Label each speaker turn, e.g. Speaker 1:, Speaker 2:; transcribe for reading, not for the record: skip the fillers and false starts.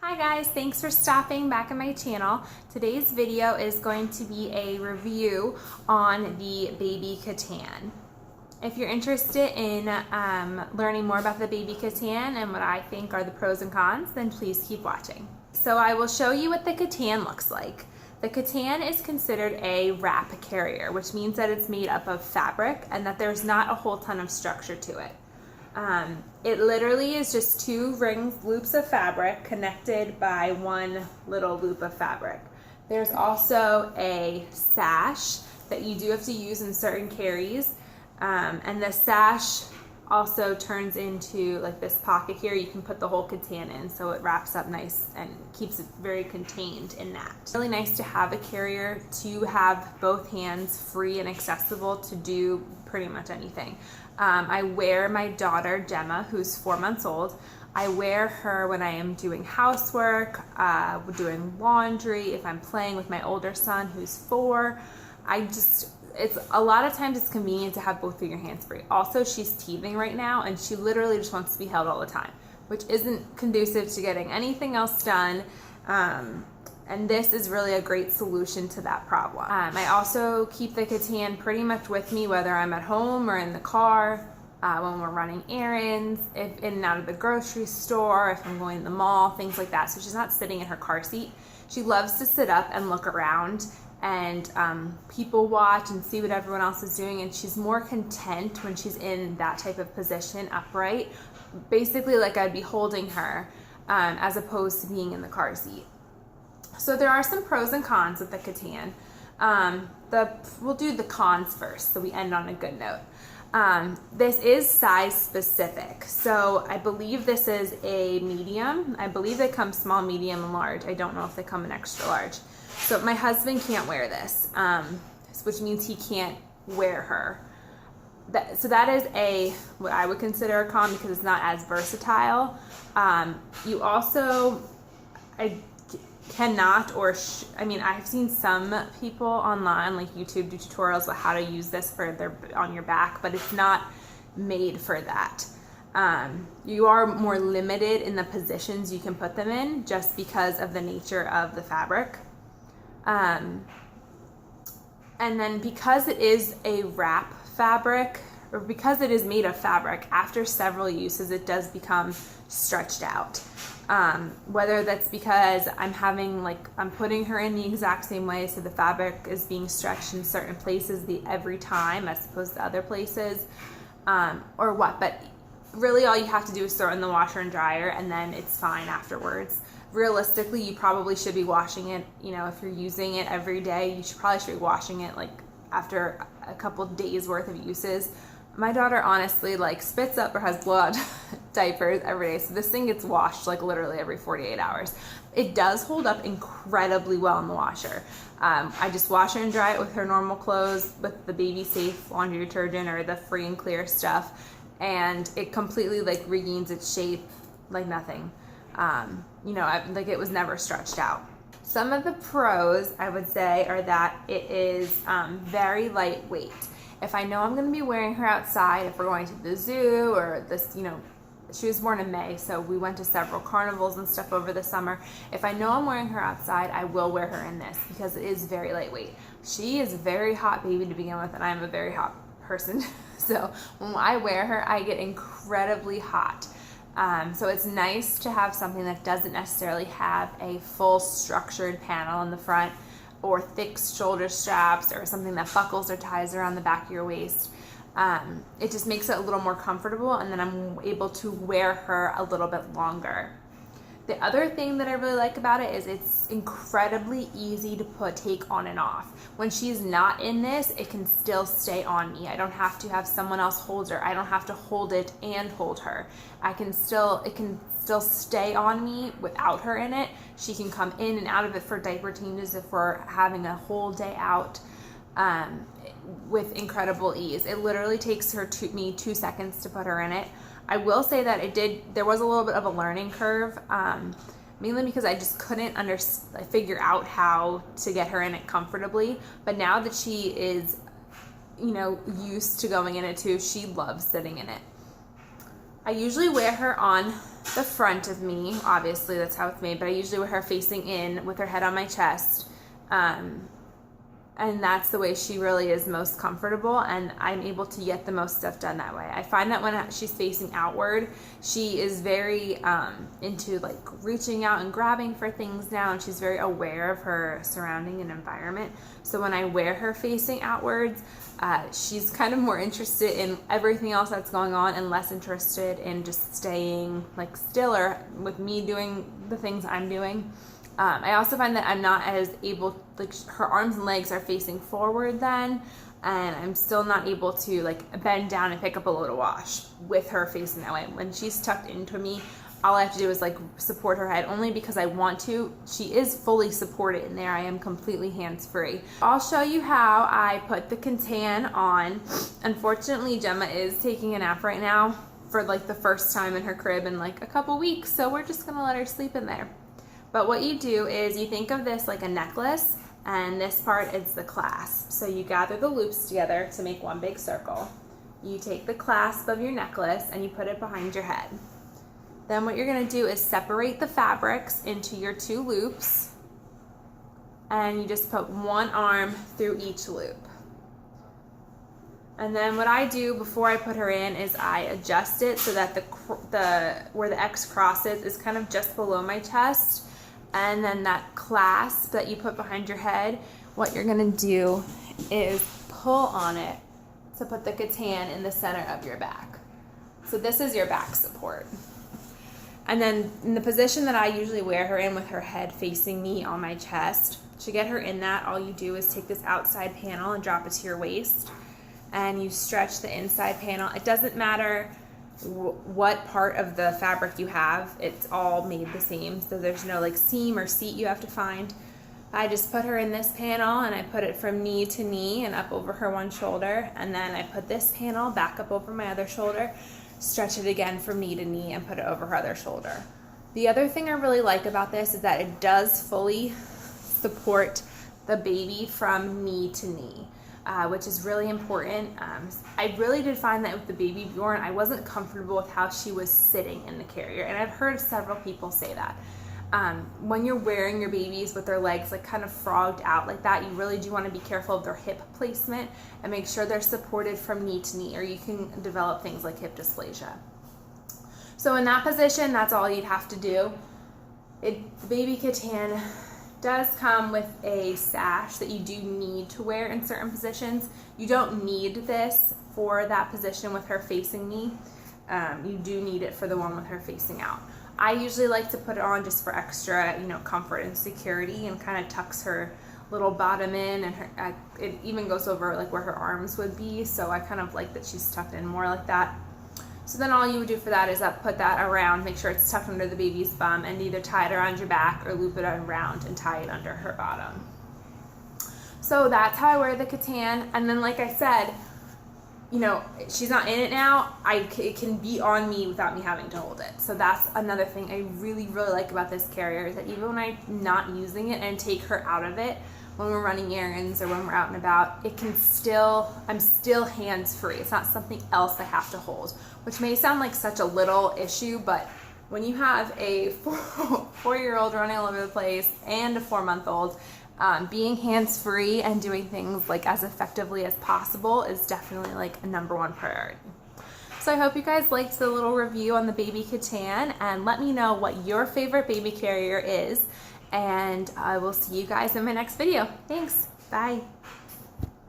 Speaker 1: Hi guys, thanks for stopping back at my channel. Today's video is going to be a review on the baby Catan. If you're interested in learning more about the baby Catan and what I think are the pros and cons, then please keep watching. So I will show you what the Catan looks like. The Catan is considered a wrap carrier, which means that it's made up of fabric and that there's not a whole ton of structure to it. It literally is just two loops of fabric connected by one little loop of fabric. There's also a sash that you do have to use in certain carries, and the sash also turns into like this pocket here. You can put the whole Catan in, so it wraps up nice and keeps it very contained in that. It's really nice to have a carrier to have both hands free and accessible to do pretty much anything. I wear my daughter Gemma, who's 4 months old. I wear her when I am doing housework, doing laundry, if I'm playing with my older son who's 4. It's a lot of times it's convenient to have both of your hands free. Also, she's teething right now and she literally just wants to be held all the time, which isn't conducive to getting anything else done. And this is really a great solution to that problem. I also keep the Catan pretty much with me, whether I'm at home or in the car, when we're running errands, if in and out of the grocery store, if I'm going to the mall, things like that. So she's not sitting in her car seat. She loves to sit up and look around and people watch and see what everyone else is doing, and she's more content when she's in that type of position, upright, basically like I'd be holding her, as opposed to being in the car seat. So there are some pros and cons with the Catan. We'll do the cons first, so we end on a good note. This is size specific. So I believe this is a medium. I believe they come small, medium, and large. I don't know if they come in extra large. So my husband can't wear this, which means he can't wear her. So that is what I would consider a con because it's not as versatile. You also, I cannot, I've seen some people online, like YouTube, do tutorials about how to use this on your back, but it's not made for that. You are more limited in the positions you can put them in just because of the nature of the fabric. And then because it is a wrap fabric, or because it is made of fabric, after several uses it does become stretched out. Whether that's because I'm putting her in the exact same way, so the fabric is being stretched in certain places every time as opposed to other places, or what, but really all you have to do is throw it in the washer and dryer and then it's fine afterwards. Realistically, you probably should be washing it, if you're using it every day, you probably should be washing it like after a couple days worth of uses. My daughter honestly spits up or has blood diapers every day, so this thing gets washed like literally every 48 hours. It does hold up incredibly well in the washer. I just wash her and dry it with her normal clothes with the Baby Safe laundry detergent or the free and clear stuff, and it completely regains its shape like nothing. It was never stretched out. Some of the pros I would say are that it is very lightweight. If I know I'm going to be wearing her outside, if we're going to the zoo or this, she was born in May, so we went to several carnivals and stuff over the summer. If I know I'm wearing her outside, I will wear her in this because it is very lightweight. She is a very hot baby to begin with, and I'm a very hot person. So when I wear her, I get incredibly hot. So it's nice to have something that doesn't necessarily have a full structured panel in the front, or thick shoulder straps, or something that buckles or ties around the back of your waist. It just makes it a little more comfortable, and then I'm able to wear her a little bit longer. The other thing that I really like about it is it's incredibly easy to take on and off. When she's not in this, it can still stay on me. I don't have to have someone else hold her. I don't have to hold it and hold her. It can still stay on me without her in it. She can come in and out of it for diaper changes if we're having a whole day out, with incredible ease. It literally takes me 2 seconds to put her in it. I will say that there was a little bit of a learning curve, mainly because I just couldn't figure out how to get her in it comfortably. But now that she is, used to going in it too, she loves sitting in it. I usually wear her on the front of me. Obviously, that's how it's made, but I usually wear her facing in with her head on my chest. And that's the way she really is most comfortable, and I'm able to get the most stuff done that way. I find that when she's facing outward, she is very into like reaching out and grabbing for things now, and she's very aware of her surrounding and environment. So when I wear her facing outwards, she's kind of more interested in everything else that's going on and less interested in just staying like stiller with me doing the things I'm doing. I also find that I'm not as able, like her arms and legs are facing forward then, and I'm still not able to like bend down and pick up a load of wash with her facing that way. When she's tucked into me, all I have to do is like support her head, only because I want to. She is fully supported in there. I am completely hands-free. I'll show you how I put the Katan on. Unfortunately, Gemma is taking a nap right now for like the first time in her crib in like a couple weeks, so we're just gonna let her sleep in there. But what you do is you think of this like a necklace, and this part is the clasp. So you gather the loops together to make one big circle. You take the clasp of your necklace and you put it behind your head. Then what you're gonna do is separate the fabrics into your two loops, and you just put one arm through each loop. And then what I do before I put her in is I adjust it so that where the X crosses is kind of just below my chest. And then that clasp that you put behind your head, what you're gonna do is pull on it to put the Katan in the center of your back. So this is your back support. And then in the position that I usually wear her in with her head facing me on my chest, to get her in that, all you do is take this outside panel and drop it to your waist, and you stretch the inside panel. It doesn't matter what part of the fabric you have, it's all made the same, so there's no like seam or seat you have to find. I just put her in this panel, and I put it from knee to knee and up over her one shoulder, and then I put this panel back up over my other shoulder, stretch it again from knee to knee, and put it over her other shoulder. The other thing I really like about this is that it does fully support the baby from knee to knee. Which is really important. I really did find that with the baby born, I wasn't comfortable with how she was sitting in the carrier, and I've heard several people say that. When you're wearing your babies with their legs like kind of frogged out like that, you really do want to be careful of their hip placement and make sure they're supported from knee to knee, or you can develop things like hip dysplasia. So in that position, that's all you'd have to do. The baby Katan does come with a sash that you do need to wear in certain positions. You don't need this for that position with her facing me. You do need it for the one with her facing out. I usually like to put it on just for extra, comfort and security, and kind of tucks her little bottom in, and it even goes over like where her arms would be. So I kind of like that she's tucked in more like that. So then all you would do for that is put that around, make sure it's tucked under the baby's bum, and either tie it around your back or loop it around and tie it under her bottom. So that's how I wear the Katan. And then like I said, she's not in it now. It can be on me without me having to hold it. So that's another thing I really, really like about this carrier, is that even when I'm not using it and take her out of it, when we're running errands or when we're out and about, I'm still hands-free. It's not something else I have to hold, which may sound like such a little issue, but when you have a four-year-old running all over the place and a 4-month-old, being hands-free and doing things like as effectively as possible is definitely like a #1 priority. So I hope you guys liked the little review on the baby Katan, and let me know what your favorite baby carrier is, and I will see you guys in my next video. Thanks. Bye.